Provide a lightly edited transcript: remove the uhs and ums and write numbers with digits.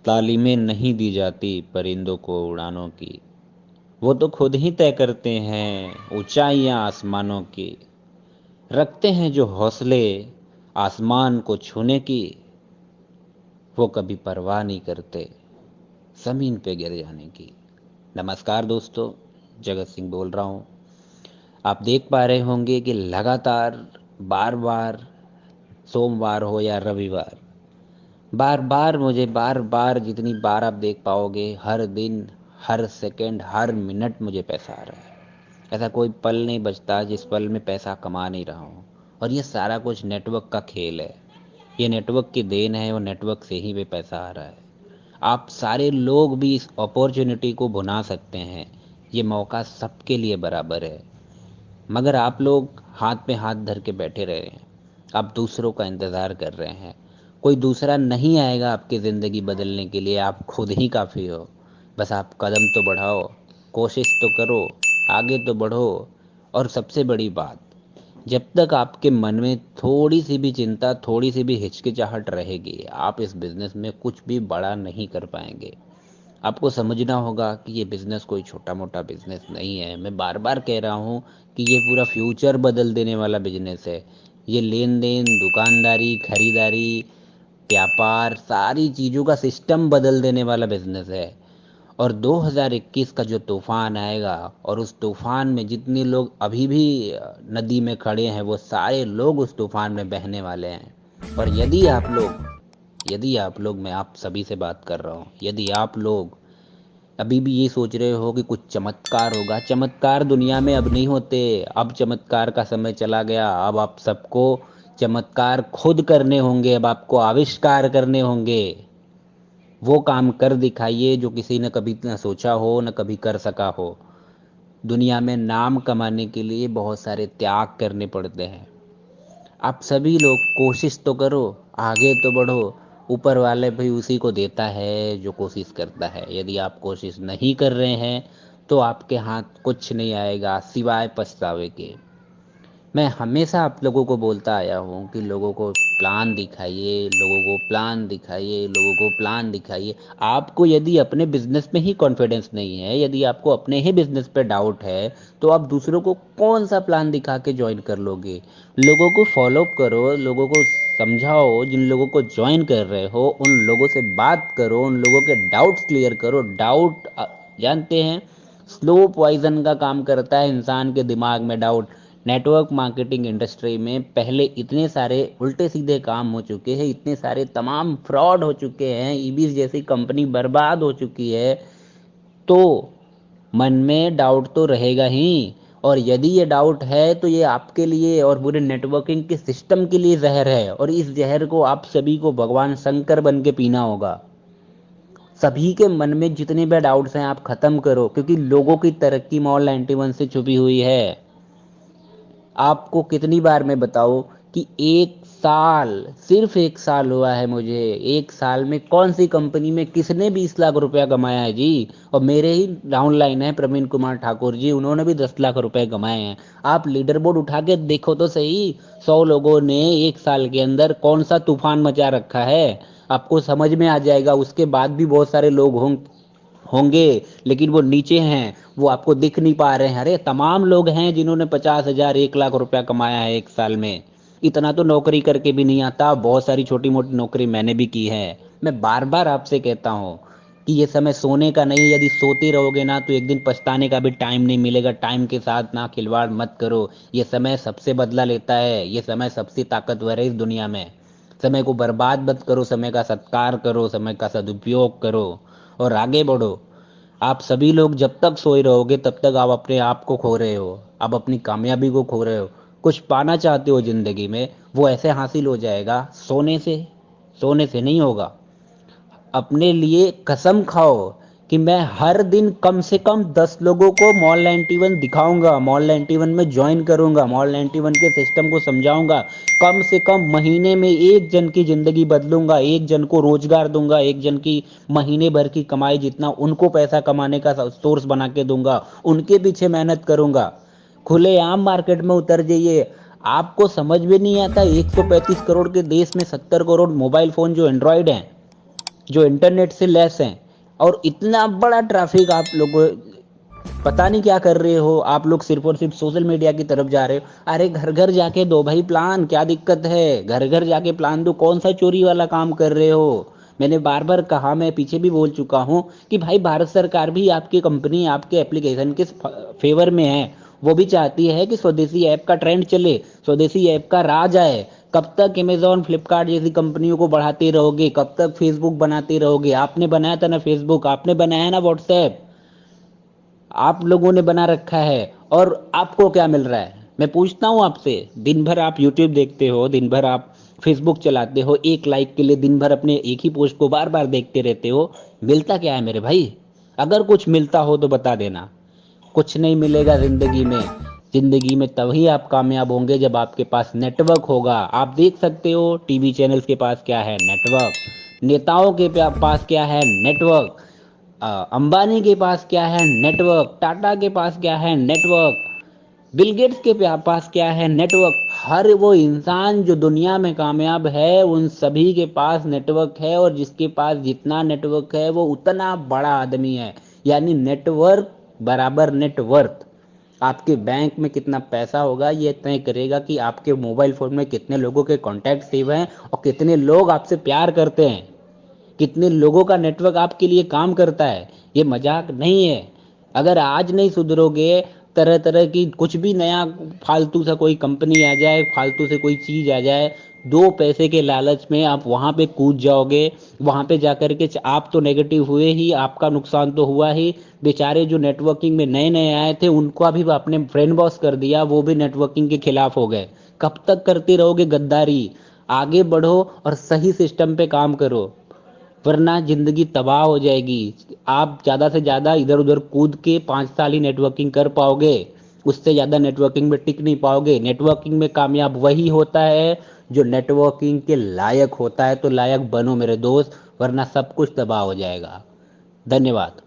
तालीमें नहीं दी जाती परिंदों को उड़ानों की। वो तो खुद ही तय करते हैं ऊंचाइयां आसमानों की। रखते हैं जो हौसले आसमान को छूने की। वो कभी परवाह नहीं करते जमीन पे गिर जाने की। नमस्कार दोस्तों, जगत सिंह बोल रहा हूँ। आप देख पा रहे होंगे कि लगातार बार बार सोमवार हो या रविवार, बार बार मुझे बार बार जितनी बार आप देख पाओगे, हर दिन हर सेकंड हर मिनट मुझे पैसा आ रहा है। ऐसा कोई पल नहीं बचता जिस पल में पैसा कमा नहीं रहा हूँ। और ये सारा कुछ नेटवर्क का खेल है। ये नेटवर्क की देन है और नेटवर्क से ही वे पैसा आ रहा है। आप सारे लोग भी इस अपॉर्चुनिटी को भुना सकते हैं। ये मौका सबके लिए बराबर है। मगर आप लोग हाथ पे हाथ धर के बैठे रहे हैं। आप दूसरों का इंतज़ार कर रहे हैं। कोई दूसरा नहीं आएगा आपकी ज़िंदगी बदलने के लिए, आप खुद ही काफ़ी हो। बस आप कदम तो बढ़ाओ, कोशिश तो करो, आगे तो बढ़ो। और सबसे बड़ी बात, जब तक आपके मन में थोड़ी सी भी चिंता, थोड़ी सी भी हिचकिचाहट रहेगी, आप इस बिज़नेस में कुछ भी बड़ा नहीं कर पाएंगे। आपको समझना होगा कि ये बिज़नेस कोई छोटा मोटा बिज़नेस नहीं है। मैं बार बार कह रहा हूँ कि ये पूरा फ्यूचर बदल देने वाला बिज़नेस है। ये लेन देन, दुकानदारी, खरीदारी, व्यापार, सारी चीज़ों का सिस्टम बदल देने वाला बिज़नेस है। और 2021 का जो तूफान आएगा, और उस तूफान में जितने लोग अभी भी नदी में खड़े हैं, वो सारे लोग उस तूफान में बहने वाले हैं। और यदि आप लोग, मैं आप सभी से बात कर रहा हूँ, यदि आप लोग अभी भी ये सोच रहे हो कि कुछ चमत्कार होगा, चमत्कार दुनिया में अब नहीं होते। अब चमत्कार का समय चला गया। अब आप सबको चमत्कार खुद करने होंगे। अब आपको आविष्कार करने होंगे। वो काम कर दिखाइए जो किसी ने कभी न सोचा हो, न कभी कर सका हो। दुनिया में नाम कमाने के लिए बहुत सारे त्याग करने पड़ते हैं। आप सभी लोग कोशिश तो करो, आगे तो बढ़ो। ऊपर वाले भी उसी को देता है जो कोशिश करता है। यदि आप कोशिश नहीं कर रहे हैं तो आपके हाथ कुछ नहीं आएगा सिवाय पछतावे के। मैं हमेशा आप लोगों को बोलता आया हूँ कि लोगों को प्लान दिखाइए, लोगों को प्लान दिखाइए, लोगों को प्लान दिखाइए। आपको यदि अपने बिजनेस में ही कॉन्फिडेंस नहीं है, यदि आपको अपने ही बिजनेस पे डाउट है, तो आप दूसरों को कौन सा प्लान दिखा के ज्वाइन कर लोगे। लोगों को फॉलोअप करो, लोगों को समझाओ। जिन लोगों को ज्वाइन कर रहे हो उन लोगों से बात करो, उन लोगों के डाउट्स क्लियर करो। डाउट जानते हैं, स्लो पॉइजन का काम करता है इंसान के दिमाग में डाउट। नेटवर्क मार्केटिंग इंडस्ट्री में पहले इतने सारे उल्टे सीधे काम हो चुके हैं, इतने सारे तमाम फ्रॉड हो चुके हैं, ईबीज जैसी कंपनी बर्बाद हो चुकी है। तो मन में डाउट तो रहेगा ही। और यदि ये डाउट है तो ये आपके लिए और पूरे नेटवर्किंग के सिस्टम के लिए जहर है। और इस जहर को आप सभी को भगवान शंकर बन के पीना होगा। सभी के मन में जितने भी डाउट्स हैं आप खत्म करो, क्योंकि लोगों की तरक्की मॉल 91 से छुपी हुई है। आपको कितनी बार मैं बताऊं कि एक साल, सिर्फ एक साल हुआ है मुझे। एक साल में कौन सी कंपनी में किसने 20 लाख रुपया कमाया है जी। और मेरे ही डाउनलाइन है प्रवीण कुमार ठाकुर जी, उन्होंने भी 10 लाख रुपए कमाए हैं। आप लीडर बोर्ड उठा के देखो तो सही, 100 लोगों ने एक साल के अंदर कौन सा तूफान मचा रखा है। आपको समझ में आ जाएगा। उसके बाद भी बहुत सारे लोग होंगे, लेकिन वो नीचे हैं, वो आपको दिख नहीं पा रहे हैं। अरे तमाम लोग हैं जिन्होंने 50,000 1 लाख रुपया कमाया है एक साल में। इतना तो नौकरी करके भी नहीं आता। बहुत सारी छोटी मोटी नौकरी मैंने भी की है। मैं बार बार आपसे कहता हूँ कि ये समय सोने का नहीं। यदि सोते रहोगे ना तो एक दिन पछताने का भी टाइम नहीं मिलेगा। टाइम के साथ ना खिलवाड़ मत करो। ये समय सबसे बदला लेता है। ये समय सबसे ताकतवर है इस दुनिया में। समय को बर्बाद मत करो, समय का सत्कार करो, समय का सदुपयोग करो और आगे बढ़ो। आप सभी लोग जब तक सोए रहोगे तब तक आप अपने आप को खो रहे हो, आप अपनी कामयाबी को खो रहे हो। कुछ पाना चाहते हो जिंदगी में, वो ऐसे हासिल हो जाएगा, सोने से नहीं होगा। अपने लिए कसम खाओ कि मैं हर दिन कम से कम 10 लोगों को मॉल 91 दिखाऊंगा, मॉल 91 में ज्वाइन करूंगा, मॉल 91 के सिस्टम को समझाऊंगा। कम से कम महीने में एक जन की जिंदगी बदलूंगा, एक जन को रोजगार दूंगा, एक जन की महीने भर की कमाई जितना उनको पैसा कमाने का सोर्स बना के दूंगा। उनके पीछे मेहनत करूंगा। खुलेआम मार्केट में उतर जाइए। आपको समझ में नहीं आता, 135 करोड़ के देश में 70 करोड़ मोबाइल फोन जो एंड्रॉयड हैं, जो इंटरनेट से लेस हैं, और इतना बड़ा ट्रैफिक आप लोगों, पता नहीं क्या कर रहे हो आप लोग, सिर्फ और सिर्फ सोशल मीडिया की तरफ जा रहे हो। अरे घर घर जाके दो भाई प्लान, क्या दिक्कत है, घर घर जाके प्लान दो, कौन सा चोरी वाला काम कर रहे हो। मैंने बार बार कहा, मैं पीछे भी बोल चुका हूँ कि भाई भारत सरकार भी आपकी कंपनी, आपके एप्लीकेशन के फेवर में है। वो भी चाहती है कि स्वदेशी ऐप का ट्रेंड चले, स्वदेशी ऐप का राज आए। कब तक अमेजोन फ्लिपकार्ट जैसी कंपनियों को बढ़ाते रहोगे, कब तक फेसबुक बनाते रहोगे। आपने बनाया था ना फेसबुक, आपने बनाया ना व्हाट्सएप, आप लोगों ने बना रखा है, और आपको क्या मिल रहा है। मैं पूछता हूँ आपसे, दिन भर आप यूट्यूब देखते हो, दिन भर आप फेसबुक चलाते हो, एक लाइक के लिए दिन भर अपने एक ही पोस्ट को बार बार देखते रहते हो, मिलता क्या है मेरे भाई। अगर कुछ मिलता हो तो बता देना। कुछ नहीं मिलेगा जिंदगी में। जिंदगी में तभी आप कामयाब होंगे जब आपके पास नेटवर्क होगा। आप देख सकते हो टीवी चैनल्स के पास क्या है, नेटवर्क। नेताओं के पास क्या है, नेटवर्क। अंबानी के पास क्या है, नेटवर्क। टाटा के पास क्या है, नेटवर्क। बिल गेट्स के पास क्या है, नेटवर्क। हर वो इंसान जो दुनिया में कामयाब है, उन सभी के पास नेटवर्क है, और जिसके पास जितना नेटवर्क है वो उतना बड़ा आदमी है। यानी नेटवर्क बराबर नेटवर्थ। आपके बैंक में कितना पैसा होगा ये तय करेगा कि आपके मोबाइल फोन में कितने लोगों के कॉन्टैक्ट सेव हैं, और कितने लोग आपसे प्यार करते हैं, कितने लोगों का नेटवर्क आपके लिए काम करता है। ये मजाक नहीं है। अगर आज नहीं सुधरोगे, तरह तरह की कुछ भी नया फालतू सा कोई कंपनी आ जाए, फालतू से कोई चीज आ जाए, दो पैसे के लालच में आप वहां पे कूद जाओगे। वहां पे जाकर के आप तो नेगेटिव हुए ही, आपका नुकसान तो हुआ ही। बेचारे जो नेटवर्किंग में नए नए आए थे उनको भी आपने फ्रेंड बॉस कर दिया, वो भी नेटवर्किंग के खिलाफ हो गए। कब तक करते रहोगे गद्दारी। आगे बढ़ो और सही सिस्टम पे काम करो, वरना जिंदगी तबाह हो जाएगी। आप ज्यादा से ज्यादा इधर उधर कूद के 5 साल ही नेटवर्किंग कर पाओगे, उससे ज्यादा नेटवर्किंग में टिक नहीं पाओगे। नेटवर्किंग में कामयाब वही होता है जो नेटवर्किंग के लायक होता है। तो लायक बनो मेरे दोस्त, वरना सब कुछ तबाह हो जाएगा। धन्यवाद।